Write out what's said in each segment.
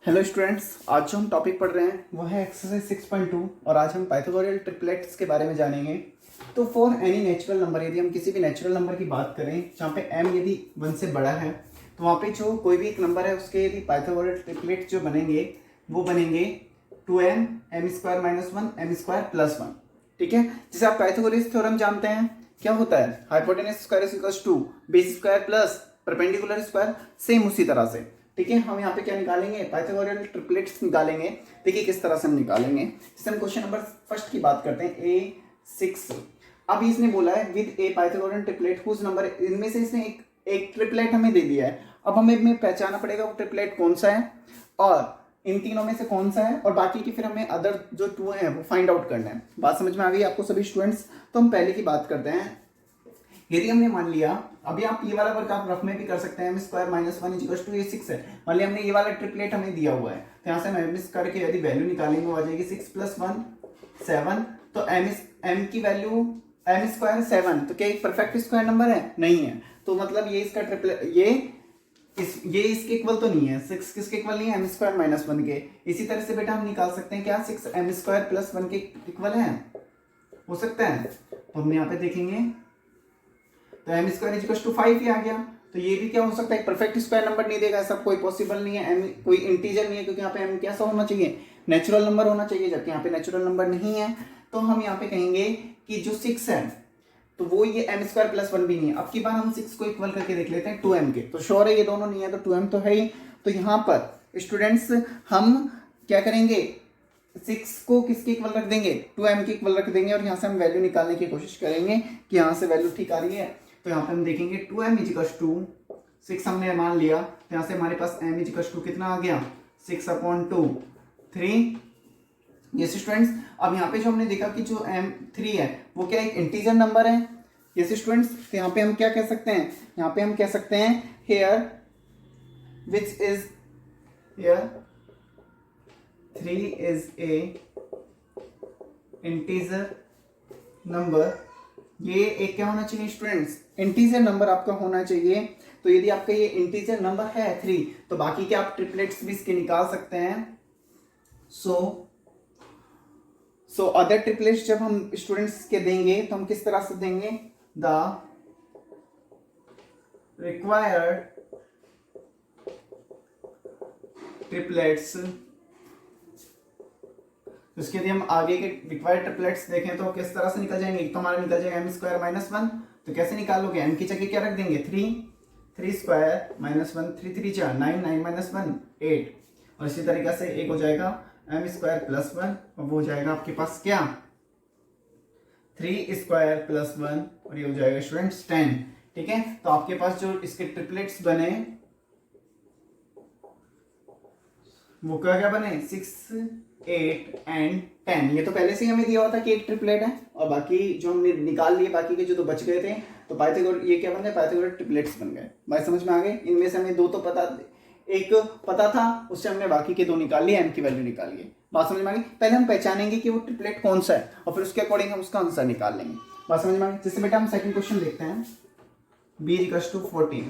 Hello students, आज जो हम टॉपिक पढ़ रहे हैं वो है एक्सरसाइज 6.2 और आज हम पाइथागोरल ट्रिपलेट्स के बारे में जानेंगे। तो फॉर एनी नेचुरल नंबर, यदि हम किसी भी नेचुरल नंबर की बात करें जहाँ पे m यदि 1 से बड़ा है तो वहाँ पे जो कोई भी एक नंबर है उसके यदि पाइथागोरल ट्रिपलेट जो बनेंगे वो बनेंगे 2m m square minus 1 m square plus 1। ठीक है, जैसे आप पाइथागोरस थ्योरम जानते हैं, क्या होता है hypotenuse square is equals to base square plus perpendicular square, same उसी तरह से। ठीक है, हम यहाँ पे क्या निकालेंगे, पाइथागोरल ट्रिपलेट्स निकालेंगे। देखिए किस तरह से हम निकालेंगे। जैसे हम क्वेश्चन नंबर फर्स्ट की बात करते हैं, A6। अब इसने बोला है with a Pythagorean triplet whose number, इनमें से इसने एक ट्रिपलेट हमें दे दिया है। अब हमें पहचानना पड़ेगा वो ट्रिपलेट कौन सा है और इन तीनों में से कौन सा है, और बाकी की फिर हमें अदर जो टू है वो फाइंड आउट करना है। बात समझ में आ गई आपको सभी स्टूडेंट्स? तो हम पहले की बात करते हैं। यदि हमने मान लिया, अभी आप ये वाला वर्क आप रफ में भी कर सकते हैं, m square minus 1 equals to ये 6 है। मान लिया हमने ये वाला ट्रिपलेट हमें दिया हुआ है, तो यहाँ से हम m करके यदि वैल्यू निकालेंगे वो आ जाएगी 6 प्लस 1 7। तो m की वैल्यू m स्क्वायर 7, तो क्या एक परफेक्ट स्क्वायर नंबर है? नहीं है। तो मतलब ये इसका ट्रिपलेट ये इसके इक्वल तो नहीं है। 6 किसके इक्वल नहीं है? m स्क्वायर माइनस 1 के। इसी तरह से बेटा हम निकाल सकते हैं क्या 6 m स्क्वायर प्लस 1 के इक्वल है, हो सकता है। तो हम यहाँ पे देखेंगे तो m स्क्वायर इक्वल टू 5 ही आ गया। तो ये भी क्या हो सकता है, एक परफेक्ट स्क्वायर नंबर नहीं देगा, ऐसा कोई पॉसिबल नहीं है। m कोई इंटीजर नहीं है, क्योंकि यहाँ पे m कैसा होना चाहिए, नेचुरल नंबर होना चाहिए, जबकि यहाँ पे नेचुरल नंबर नहीं है। तो हम यहाँ पे कहेंगे कि जो 6 है तो वो ये m स्क्वायर प्लस 1 भी नहीं है। अब की बार हम 6 को इक्वल करके देख लेते हैं 2m के, तो श्योर है ये दोनों नहीं है, तो 2m तो है ही। तो यहाँ पर स्टूडेंट्स हम क्या करेंगे, 6 को किसके इक्वल रख देंगे, 2m के इक्वल रख देंगे, और यहाँ से हम वैल्यू निकालने की कोशिश करेंगे कि यहाँ से वैल्यू ठीक आ रही है। तो यहाँ पे हम देखेंगे 2m इजिकल्स टू 6 हमने मान लिया, तो यहाँ से हमारे पास m इजिकल्स टू कितना आ गया 6/2 3। यस स्टूडेंट्स, अब यहाँ पे जो हमने देखा कि जो m3 है वो क्या एक इंटीजर नंबर है। यस स्टूडेंट्स, तो यहाँ पे हम क्या कह सकते हैं, यहाँ पे हम कह सकते हैं here which is here 3 is a integer number. ये एक क्या होना चाहिए स्टूडेंट्स, इंटीजर नंबर आपका होना चाहिए। तो यदि आपका ये इंटीजर नंबर है 3, तो बाकी के आप ट्रिपलेट्स भी इसके निकाल सकते हैं। सो अदर ट्रिपलेट्स जब हम स्टूडेंट्स के देंगे तो हम किस तरह से देंगे, द रिक्वायर्ड ट्रिपलेट्स। तो इसके यदि हम आगे के रिक्वायर्ड ट्रिपलेट्स देखें तो किस तरह से निकल जाएंगे। एक तो हमारा निकल जाएगा m स्क्वायर माइनस 1, तो कैसे निकालोगे, m की जगह क्या रख देंगे 3 स्क्वायर माइनस 1 3 3 4 9 9 माइनस 1 8। और इसी तरीके से एक हो जाएगा m स्क्वायर प्लस 1, और वो हो जाएगा आपके पास क्या 3 स्क्वायर प्लस 1, और ये हो जाएगा स्टूडेंट्स 10। ठीक है, तो आपके पास जो इसके ट्रिपलेट्स बने वो क्या क्या बने 6 8 एंड 10। ये तो पहले से ही हमें दिया हुआ था कि एक ट्रिपलेट है, और बाकी जो हमने निकाल लिए, बाकी के जो तो बच गए थे, तो पाइथागोरस ये क्या बन गए, पाइथागोरस ट्रिपलेट्स बन गए। बात समझ में आ गई? इनमें से हमें दो तो एक पता था, उससे हमने बाकी के दो निकाल लिए, m की वैल्यू निकाल लिए। बात समझ में आ गई? पहले हम पहचानेंगे कि वो ट्रिपलेट कौन सा है, और फिर उसके अकॉर्डिंग हम उसका आंसर निकाल लेंगे। बात समझ में आ गई? जैसे बेटा हम सेकंड क्वेश्चन देखते हैं, b इक्वल्स टू 14।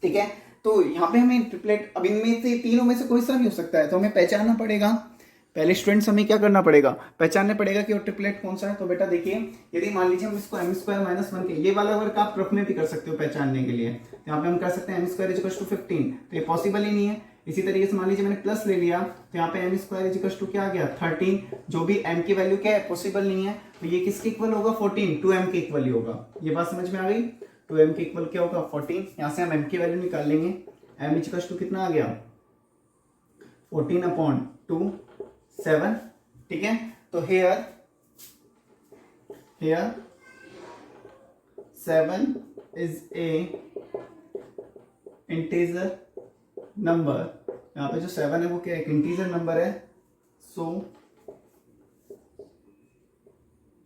ठीक है, तो यहाँ पे हमें ट्रिपलेट, अब इनमें से तीनों में से कोई सा भी हो सकता है, तो हमें पहचानना पड़ेगा। पहले स्टूडेंट्स हमें क्या करना पड़ेगा, पहचानना पड़ेगा कि वो ट्रिपलेट कौन सा है। तो बेटा देखिए, यदि मान लीजिए हम इसको m स्क्वायर माइनस 1 के, ये वाला वर्क आप रफ में भी कर सकते हो पहचानने के लिए। तो यहाँ पे हम कर सकते हैं m स्क्वायर इक्वल टू 15, तो ये पॉसिबल ही नहीं है। इसी तरीके से मान लीजिए मैंने प्लस ले लिया, तो यहाँ पे m स्क्वायर इक्वल टू क्या आ गया 13, जो भी m की वैल्यू क्या है, पॉसिबल नहीं है। तो ये किसके इक्वल होगा 14, 2m के इक्वल ही होगा। ये बात समझ में आ गई? 2m के इक्वल क्या होगा 14। यहाँ से हम m की वैल्यू निकाल लेंगे, m इक्वल टू कितना आ गया 14/2 7। ठीक है, तो here 7 is a integer number. यहाँ पे जो 7 है वो क्या एक इंटीजर नंबर है। सो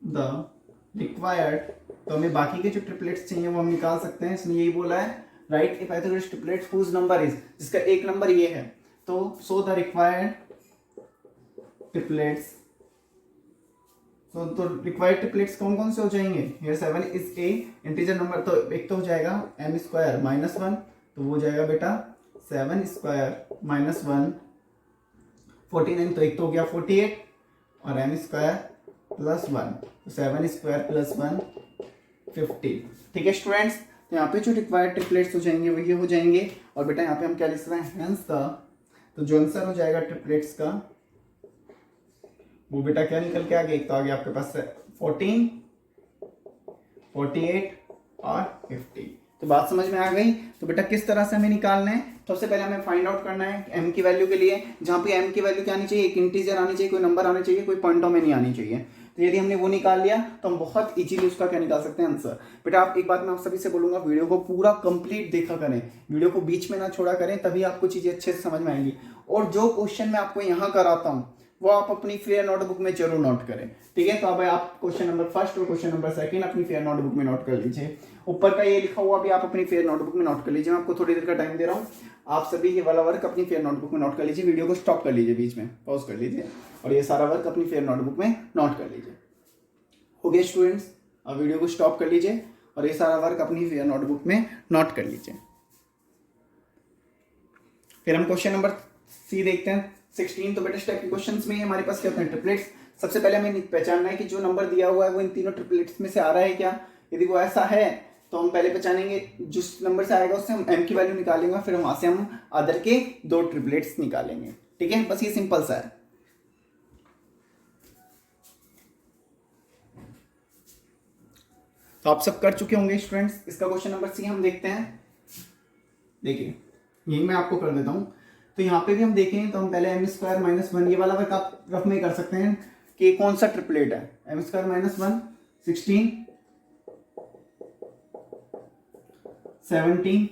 द रिक्वायर्ड, तो हमें बाकी के जो ट्रिपलेट्स चाहिए वो हम निकाल सकते हैं। इसमें यही बोला है right a Pythagoras triplets whose number is, जिसका एक नंबर ये है। तो सो द रिक्वायर्ड ट्रिपलेट्स, तो रिक्वायर्ड ट्रिपलेट्स कौन कौन से हो जाएंगे, here 7 is a integer number, तो एक तो हो जाएगा m स्क्वायर माइनस 1, तो वो हो जाएगा बेटा 7 स्क्वायर माइनस 1 49 तो एक तो हो गया 48 और m स्क्वायर प्लस 1 तो 7 स्क्वायर प्लस 1 50। ठीक है स्टूडेंट्स, तो यहाँ पे जो रिक्वायर्ड ट्रिपलेट्स हो जाएंगे वो ये हो जाएंगे। और बेटा यहाँ पे हम क्या लिख रहे हैं हेंस का, तो जो आंसर हो जाएगा ट्रिपलेट्स का वो बेटा क्या निकल के आ गया, एक तो आ गया आपके पास 14, 48 और 50। तो बात समझ में आ गई। तो बेटा किस तरह से हमें निकालना है, सबसे पहले हमें फाइंड आउट करना है m की वैल्यू के लिए, जहाँ पे m की वैल्यू क्या आनी चाहिए, एक इंटीजर आनी चाहिए, कोई नंबर आना चाहिए, कोई पॉइंटों में नहीं आनी चाहिए। तो यदि हमने वो निकाल लिया तो हम बहुत इजीली उसका क्या निकाल सकते हैं आंसर। बेटा आप एक बात मैं आप सभी से बोलूंगा, वीडियो को पूरा कंप्लीट देखा करें, वीडियो को बीच में ना छोड़ा करें, तभी आपको चीजें अच्छे से समझ में आएंगी। और जो क्वेश्चन मैं आपको यहाँ कराता हूँ वो आप अपनी फेयर नोटबुक में जरूर नोट करें। ठीक है, तो अब आप क्वेश्चन नंबर फर्स्ट और क्वेश्चन नंबर सेकंड अपनी फेयर नोटबुक में नोट कर लीजिए। ऊपर का ये लिखा हुआ भी आप अपनी फेयर नोटबुक में नोट कर लीजिए। मैं आपको थोड़ी देर का टाइम दे रहा हूँ, आप सभी ये वाला वर्क अपनी फेयर नोटबुक में नोट कर लीजिए। वीडियो को स्टॉप कर लीजिए, बीच में पॉज कर लीजिए और ये सारा वर्क अपनी फेयर नोटबुक में नोट कर लीजिए। हो गया स्टूडेंट्स, अब वीडियो को स्टॉप कर लीजिए और ये सारा वर्क अपनी फेयर नोटबुक में नोट कर लीजिए। फिर हम क्वेश्चन नंबर सी देखते हैं 16। तो बेटा स्टेप के क्वेश्चंस में हमारे पास क्या होते हैं ट्रिपलेट्स। सबसे पहले हमें पहचानना है कि जो नंबर दिया हुआ है वो इन तीनों ट्रिपलेट्स में से आ रहा है क्या। यदि वो ऐसा है तो हम पहले पहचानेंगे, जिस नंबर से आएगा उससे हम m की वैल्यू निकालेंगे, फिर वहां से हम अदर के दो ट्रिपलेट्स निकालेंगे। ठीक है, बस ये सिंपल सा है। तो आप सब कर चुके होंगे स्टूडेंट्स। इसका क्वेश्चन नंबर सी हम देखते हैं। देखिए यही मैं आपको कर देता हूं। तो यहाँ पे भी हम देखें तो हम पहले m स्क्वायर माइनस 1 ये वाला वर्क आप रफ में कर सकते हैं कि कौन सा ट्रिपलेट है। m स्क्वायर माइनस 1 16 17,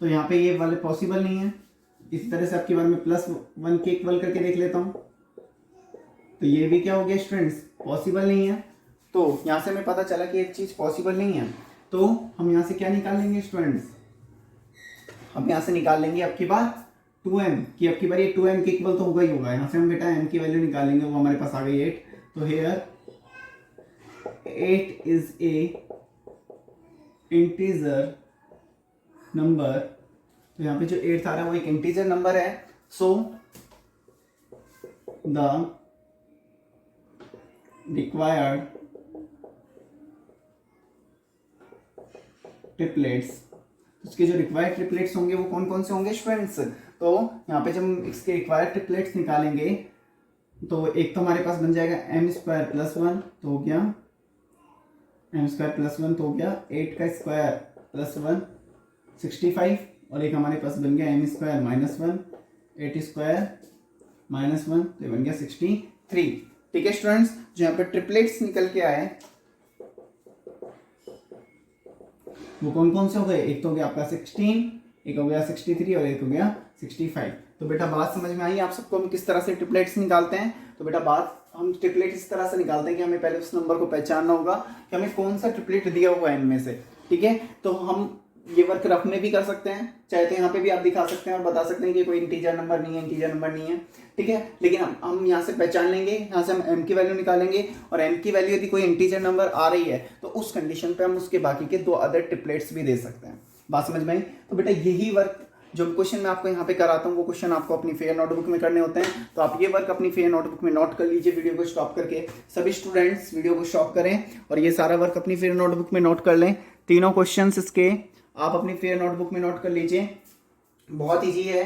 तो यहाँ पे ये वाले पॉसिबल नहीं है। इसी तरह से आपकी बार में प्लस 1 के इक्वल करके देख लेता हूँ, तो ये भी क्या हो गया स्टूडेंट्स, पॉसिबल नहीं है। तो यहाँ से हमें पता चला कि एक चीज पॉसिबल नहीं है, तो हम यहाँ से क्या निकाल लेंगे स्टूडेंट्स, हम यहाँ से निकाल लेंगे आपकी बात 2m की, आपकी बार ये 2m के इक्वल तो होगा ही होगा। यहाँ से हम बेटा m की वैल्यू निकालेंगे, वो हमारे पास आ गई 8। तो here 8 is a integer number. तो यहाँ पे जो 8 आ रहा है वो एक इंटीजर नंबर है। सो द रिक्वायर्ड ट्रिपलेट्स, उसके जो रिक्वायर्ड ट्रिपलेट्स होंगे वो कौन कौन से होंगे स्टूडेंट्स। तो यहाँ पे जब हम इसके रिक्वायर्ड ट्रिपलेट्स निकालेंगे तो एक तो हमारे पास बन जाएगा m स्क्वायर प्लस 1 तो हो गया m स्क्वायर प्लस 1 तो हो गया 8 का स्क्वायर प्लस 1 65, और एक हमारे पास बन गया m square minus 1 8 square minus 1 तो ये बन गया 63। ठीक है स्टूडेंट्स, जो यहाँ पे ट्रिपलेट्स निकल के आए वो कौन कौन से हो गए, एक तो हो गया आपका 16, एक हो गया 63 और एक हो गया 65। तो बेटा बात समझ में आई आप सबको हम किस तरह से ट्रिपलेट्स निकालते हैं। तो बेटा बात हम ट्रिपलेट इस तरह से निकालते हैं कि हमें पहले उस नंबर को पहचानना होगा कि हमें कौन सा ट्रिपलेट दिया हुआ है इनमें से। ठीक है, तो हम ये वर्क रफ में भी कर सकते हैं, चाहे तो यहाँ पे भी आप दिखा सकते हैं और बता सकते हैं कि कोई इंटीजर नंबर नहीं है, इंटीजर नंबर नहीं है। ठीक है, लेकिन हम यहाँ से पहचान लेंगे, यहाँ से हम m की वैल्यू निकालेंगे और m की वैल्यू यदि कोई इंटीजर नंबर आ रही है तो उस कंडीशन पे हम उसके बाकी के दो अदर ट्रिपलेट्स भी दे सकते हैं। बात समझ में आई। तो बेटा यही वर्क जो क्वेश्चन मैं आपको यहाँ पे कराता हूँ वो क्वेश्चन आपको अपनी फेयर नोटबुक में करने होते हैं। तो आप ये वर्क अपनी फेयर नोटबुक में नोट कर लीजिए। वीडियो को स्टॉप करके सभी स्टूडेंट्स वीडियो को स्टॉप करें और ये सारा वर्क अपनी फेयर नोटबुक में नोट कर लें। तीनों क्वेश्चन इसके आप अपनी फेयर नोटबुक में नोट कर लीजिए, बहुत ईजी है।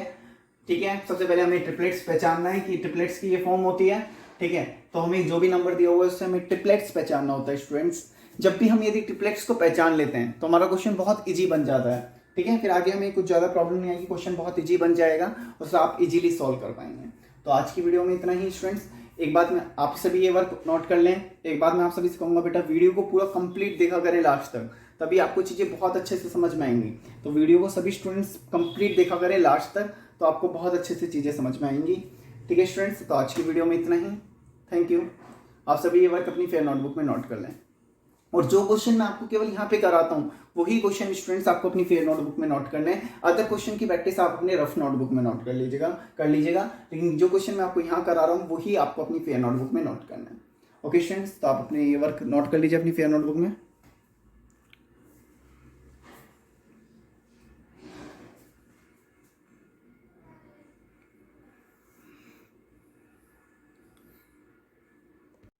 ठीक है, सबसे पहले हमें ट्रिपलेट्स पहचानना है कि ट्रिपलेट्स की ये फॉर्म होती है। ठीक है, तो हमें जो भी नंबर दिया हुआ है उससे हमें ट्रिपलेट्स पहचानना होता है स्टूडेंट्स। जब भी हम यदि ट्रिपलेट्स को पहचान लेते हैं तो हमारा क्वेश्चन बहुत ईजी बन जाता है। ठीक है, फिर आगे हमें कुछ ज़्यादा प्रॉब्लम नहीं आएगी, क्वेश्चन बहुत ईजी बन जाएगा, उससे आप इजीली सॉल्व कर पाएंगे। तो आज की वीडियो में इतना ही स्टूडेंट्स। एक बात मैं आप सभी ये वर्क नोट कर लें, एक बात मैं आप सभी से कहूँगा बेटा वीडियो को पूरा कंप्लीट देखा करें लास्ट तक, तभी आपको चीज़ें बहुत अच्छे से समझ में आएंगी। तो वीडियो को सभी स्टूडेंट्स कंप्लीट देखा करें लास्ट तक, तो आपको बहुत अच्छे से चीज़ें समझ में आएंगी। ठीक है स्टूडेंट्स, तो आज की वीडियो में इतना ही। Thank you. आप सभी ये वर्क अपनी फेयर नोटबुक में नोट कर लें और जो क्वेश्चन मैं आपको केवल यहाँ पे कराता हूँ वही क्वेश्चन स्टूडेंट्स आपको अपनी फेयर नोटबुक में नोट करना है। अदर क्वेश्चन की प्रैक्टिस आप अपने रफ नोटबुक में नोट कर लीजिएगा, लेकिन जो क्वेश्चन मैं आपको यहाँ करा रहा हूँ वही आपको अपनी फेयर नोटबुक में नोट करना है। ओके स्टूडेंट्स, तो आप अपने ये वर्क नोट कर लीजिए अपनी फेयर नोटबुक में।